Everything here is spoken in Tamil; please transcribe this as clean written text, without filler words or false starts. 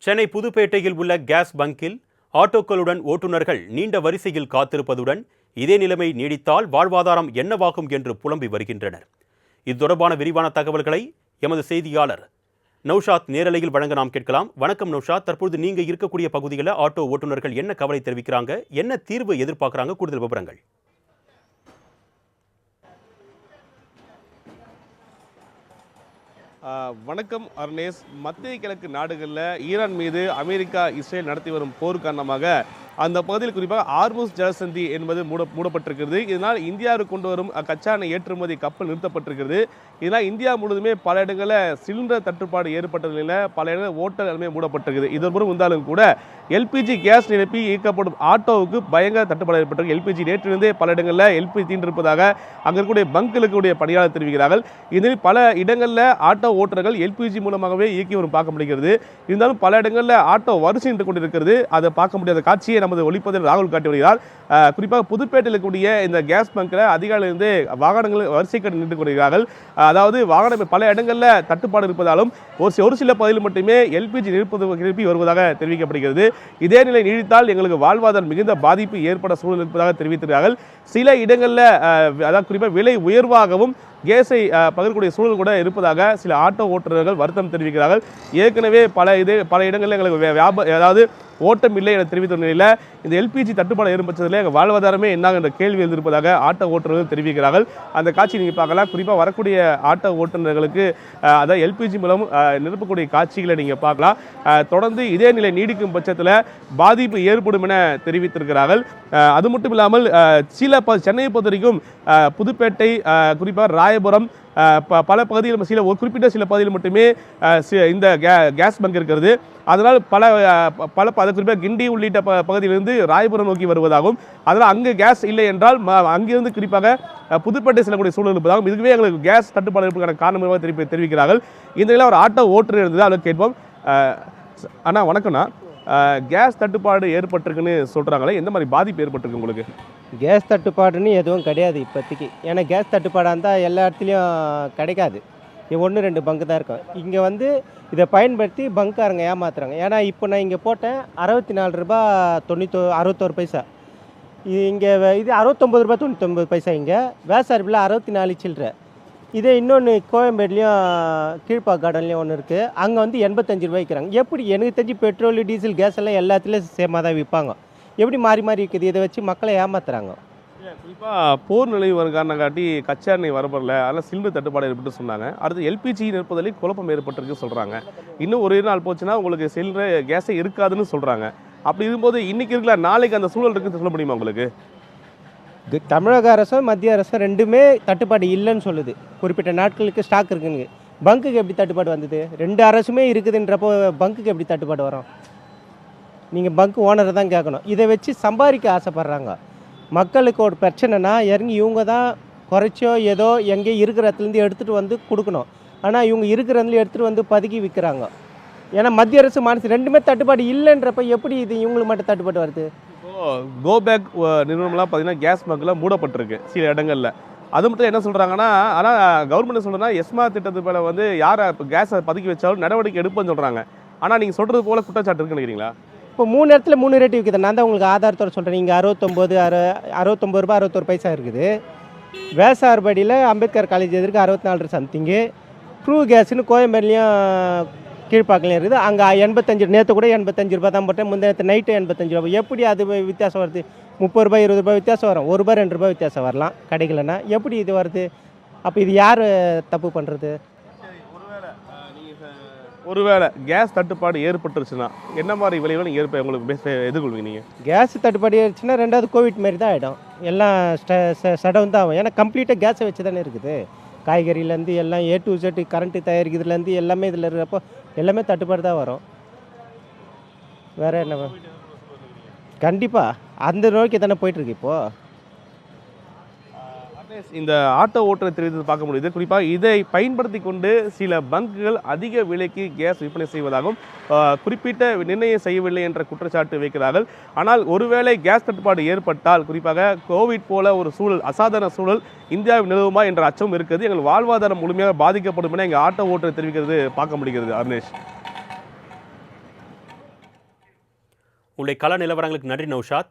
சென்னை புதுப்பேட்டையில் உள்ள கேஸ் பங்கில் ஆட்டோக்களுடன் ஓட்டுநர்கள் நீண்ட வரிசையில் காத்திருப்பதுடன் இதே நிலைமை நீடித்தால் வாழ்வாதாரம் என்னவாகும் என்று புலம்பி வருகின்றனர். இது தொடர்பான விரிவான தகவல்களை எமது செய்தியாளர் நௌஷாத் நேரலையில் வழங்க நாம் கேட்கலாம். வணக்கம் நௌஷாத், தற்போது நீங்க இருக்கக்கூடிய பகுதிகளில் ஆட்டோ ஓட்டுநர்கள் என்ன கவலை தெரிவிக்கிறாங்க, என்ன தீர்வு எதிர்பார்க்குறாங்க, கூடுதல் விவரங்கள்? வணக்கம் அருணேஷ். மத்திய கிழக்கு நாடுகளில் ஈரான் மீது அமெரிக்கா இஸ்ரேல் நடத்தி வரும் போர் காரணமாக அந்த பகுதியில் குறிப்பாக ஆர்முஸ் ஜலசந்தி என்பது மூடப்பட்டிருக்கிறது. இதனால் இந்தியாவுக்கு கொண்டு வரும் கச்சா எண்ணெய் ஏற்றுமதி கப்பல் நிறுத்தப்பட்டிருக்கிறது. இதனால் இந்தியா முழுவதுமே பல இடங்களில் சிலிண்டர் தட்டுப்பாடு ஏற்பட்ட நிலையில் பல இடங்களில் ஓட்டல் நிலைமை மூடப்பட்டிருக்குது. இதன்புறம் இருந்தாலும் கூட எல்பிஜி கேஸ் நிரப்பி இயக்கப்படும் ஆட்டோவுக்கு பயங்கர தட்டுப்பாடு ஏற்பட்டிருக்கு. எல்பிஜி நேற்றிலிருந்தே பல இடங்களில் எல்பிஜி தீண்டிருப்பதாக அங்கே இருக்கக்கூடிய பங்குகளுக்குடைய பணியாளர் தெரிவிக்கிறார்கள். இதில் பல இடங்களில் ஆட்டோ ஓட்டுநர்கள் எல்பிஜி மூலமாகவே இயக்கி வரும் பார்க்க முடிகிறது. இருந்தாலும் பல இடங்களில் ஆட்டோ வரிசை நின்று கொண்டிருக்கிறது. அதை பார்க்க முடியாத காட்சியை நமது ஒளிப்பதில் ராகுல் காட்டி வருகிறார். குறிப்பாக புதுப்பேட்டையில் இருக்கக்கூடிய இந்த கேஸ் பங்கில் அதிகாலையிலிருந்து வாகனங்கள் வரிசை கட்டி நின்று கொண்டிருக்கிறார்கள். அதாவது வாகனம் பல இடங்களில் தட்டுப்பாடு இருப்பதாலும் ஒரு சில பகுதியில் மட்டுமே எல்பிஜி நிரப்பி வருவதாக தெரிவிக்கப்படுகிறது. இதே நிலை நீடித்தால் எங்களுக்கு வாழ்வாதாரம் மிகுந்த பாதிப்பு ஏற்பட சூழல் இருப்பதாக தெரிவித்திருக்கிறார்கள். சில இடங்களில் அதாவது குறிப்பாக விலை உயர்வாகவும் கேஸை பகிரக்கூடிய சூழல் கூட இருப்பதாக சில ஆட்டோ ஓட்டுநர்கள் வருத்தம் தெரிவிக்கிறார்கள். ஏற்கனவே பல இடங்களில் எங்களுக்கு அதாவது ஓட்டம் இல்லை என தெரிவித்த நிலையில் இந்த எல்பிஜி தட்டுப்பாடு ஏற்பட்டதில் எங்கள் வாழ்வாதாரமே என்ன என்ற கேள்வி எழுந்திருப்பதாக ஆட்டோ ஓட்டுநர்கள் தெரிவிக்கிறார்கள். அந்த காட்சி நீங்கள் பார்க்கலாம். குறிப்பாக வரக்கூடிய ஆட்டோ ஓட்டுநர்களுக்கு அதாவது எல்பிஜி மூலம் நிரப்பக்கூடிய காட்சிகளை நீங்கள் பார்க்கலாம். தொடர்ந்து இதே நிலை நீடிக்கும் பட்சத்தில் பாதிப்பு ஏற்படும் என தெரிவித்திருக்கிறார்கள். அது மட்டும் இல்லாமல் சென்னையை பொறுத்த வரைக்கும் புதுப்பேட்டை, குறிப்பாக ராயபுரம், பல பகுதியில் ஒரு குறிப்பிட்ட சில பகுதியில் மட்டுமே இந்த கேஸ் பங்க் இருக்கிறது. அதனால் பல குறிப்பாக கிண்டி உள்ளிட்ட பகுதியிலிருந்து ராயபுரம் நோக்கி வருவதாகவும், அதனால் அங்கு கேஸ் இல்லை என்றால் அங்கிருந்து குறிப்பாக புதுப்பேட்டை செல்லக்கூடிய சூழல் இருப்பதாகவும், இதுவே எங்களுக்கு கேஸ் தட்டுப்பாடு இருப்பதற்கான காரணமாக தெரிவிக்கிறார்கள். இந்த நிலையில் ஒரு ஆட்டோ ஓட்டுநர் இருந்தது, அதை கேட்போம். அண்ணா வணக்கம்ண்ணா, கேஸ் தட்டுப்பாடு ஏற்பட்டிருக்குன்னு சொல்கிறாங்களே, எந்த மாதிரி பாதிப்பு ஏற்பட்டிருக்கு உங்களுக்கு? கேஸ் தட்டுப்பாடுன்னு எதுவும் கிடையாது இப்போதைக்கு. ஏன்னா கேஸ் தட்டுப்பாடாக இருந்தால் எல்லா இடத்துலையும் கிடைக்காது. 1-2 பங்கு தான் இருக்கும். இங்கே இதை பயன்படுத்தி பங்காரங்க ஏமாத்துறாங்க. ஏன்னா இப்போ நான் இங்கே போட்டேன் 64 ரூபா 61 பைசா. இங்கே இது 69 ரூபா 99 பைசா. இங்கே வேசாரிப்பில் 64 சில்லற. இதே இன்னொன்று கோயம்பேடுலேயும் கீழ்ப்பாக் கார்டன்லேயும் ஒன்று இருக்குது. அங்கே 85 ரூபாய் விற்கிறாங்க. எப்படி எனக்கு தெரிஞ்சு பெட்ரோல், டீசல், கேஸ் எல்லாம் எல்லாத்துலேயும் சேமாக தான் விற்பாங்க. எப்படி மாறி மாறி இருக்குது? இதை வச்சு மக்களை ஏமாத்துறாங்க. குறிப்பாக போர் நிலை வரும் காரணம் காட்டி கச்சா எண்ணெய் வரப்படல, அதனால் சிலிண்டர் தட்டுப்பாடு ஏற்பட்டு சொன்னாங்க. அடுத்து எல்பிஜி நிற்பதில் குழப்பம் ஏற்பட்டிருக்கு சொல்கிறாங்க. இன்னும் ஒரு நாள் போச்சுன்னா உங்களுக்கு சிலிண்டர் கேஸே இருக்காதுன்னு சொல்கிறாங்க. அப்படி இருக்கும்போது இன்றைக்கி இருக்கல, நாளைக்கு அந்த சூழல் இருக்குன்னு சொல்ல முடியுமா உங்களுக்கு? தமிழக அரசும் மத்திய அரசும் ரெண்டுமே தட்டுப்பாடு இல்லைன்னு சொல்லுது. குறிப்பிட்ட நாட்களுக்கு ஸ்டாக் இருக்குங்க. பங்குக்கு எப்படி தட்டுப்பாடு வந்தது? 2 அரசுமே இருக்குதுன்றப்போ பங்குக்கு எப்படி தட்டுப்பாடு வரும்? நீங்கள் பங்க் ஓனரை தான் கேட்கணும். இதை வச்சு சம்பாதிக்க ஆசைப்பட்றாங்க. மக்களுக்கு ஒரு பிரச்சனைனா இறங்கி இவங்க தான் குறைச்சோ ஏதோ எங்கே இருக்கிற இடத்துலேருந்து எடுத்துகிட்டு கொடுக்கணும். ஆனால் இவங்க இருக்கிறதுலேருந்து எடுத்துகிட்டு பதுக்கி விற்கிறாங்க. ஏன்னா மத்திய அரசு மாநில ரெண்டுமே தட்டுப்பாடு இல்லைன்றப்ப எப்படி இது இவங்களுக்கு மட்டும் தட்டுப்பாடு வருது? கோபேக் நிறுவனம்லாம் பார்த்தீங்கன்னா கேஸ் பங்க்லாம் மூடப்பட்டிருக்கு சில இடங்களில். அது மட்டும் என்ன சொல்கிறாங்கன்னா, ஆனால் கவர்மெண்ட் சொல்கிறதுனா எஸ்மா திட்டத்து மேலே யாரை இப்போ கேஸை பதுக்கி வச்சாலும் நடவடிக்கை எடுப்புன்னு சொல்கிறாங்க. ஆனால் நீங்கள் சொல்கிறது போல் குற்றச்சாட்டு இருக்குன்னு நினைக்கிறீங்களா? இப்போ 3 இடத்துல 3 ரேட்டு விற்குது. நான் தான் உங்களுக்கு ஆதாரத்தோடு சொல்கிறேன். இங்கே 69 ரூபா 61 பைசா இருக்குது. வேசார்படியில் அம்பேத்கர் காலேஜ் எதிர்க்கு 64 சம்திங்கு. ப்ரூ கேஸுன்னு கோயம்பேடுலேயும் கீழ்ப்பாக்கிலையும் இருக்குது. அங்கே 85, நேற்று கூட 85 ரூபா தான் போட்டேன். முந்தைய நைட்டு 85 ரூபா. எப்படி அது வித்தியாசம் வருது? 30 ரூபாய் 20 ரூபாய் வித்தியாசம் வரும். 1 ரூபாய் 2 ரூபாய் வித்தியாசம் வரலாம் கிடைக்கலன்னா. எப்படி இது வருது? அப்போ இது யார் தப்பு பண்ணுறது? ஒருவேளை கேஸ் தட்டுப்பாடு ஏற்பட்டுருச்சுன்னா என்ன மாதிரி விளைவுகள் நீங்கள் உங்களுக்கு எதிர்கொள்வீங்க? நீங்கள் கேஸ் தட்டுப்பாடு ஏற்பட்டுச்சுன்னா 2வது கோவிட் மாரி தான் ஆகிடும். எல்லாம் ஷடவுன் தான் ஆகும். ஏன்னா கம்ப்ளீட்டாக கேஸை வச்சு தானே இருக்குது. காய்கறியிலேருந்து எல்லாம் A to Z, கரண்ட்டு தயாரிக்கிறதுலேருந்து எல்லாமே இதில் இருக்கிறப்போ எல்லாமே தட்டுப்பாடு தான் வரும். வேறு என்ன? கண்டிப்பாக அந்த நோக்கி தானே போயிட்டுருக்கு இப்போது. இந்த ஆட்டோ ஓட்டுநர் தெரிவித்து பார்க்க முடியுது. குறிப்பாக இதை பயன்படுத்தி கொண்டு சில பங்குகள் அதிக விலைக்கு கேஸ் விற்பனை செய்வதாகவும் குறிப்பிட்ட நிர்ணயம் செய்யவில்லை என்ற குற்றச்சாட்டு வைக்கிறார்கள். ஆனால் ஒருவேளை கேஸ் தட்டுப்பாடு ஏற்பட்டால் குறிப்பாக கோவிட் போல ஒரு சூழல், அசாதாரண சூழல் இந்தியாவில் நிலவுமா என்ற அச்சம் இருக்குது. எங்கள் வாழ்வாதாரம் முழுமையாக பாதிக்கப்படும் என எங்கள் ஆட்டோ ஓட்டுநர் தெரிவிக்கிறது பார்க்க முடிகிறது. அருணேஷ். உங்களுடைய கள நிலவரங்களுக்கு நன்றி நௌஷாத்.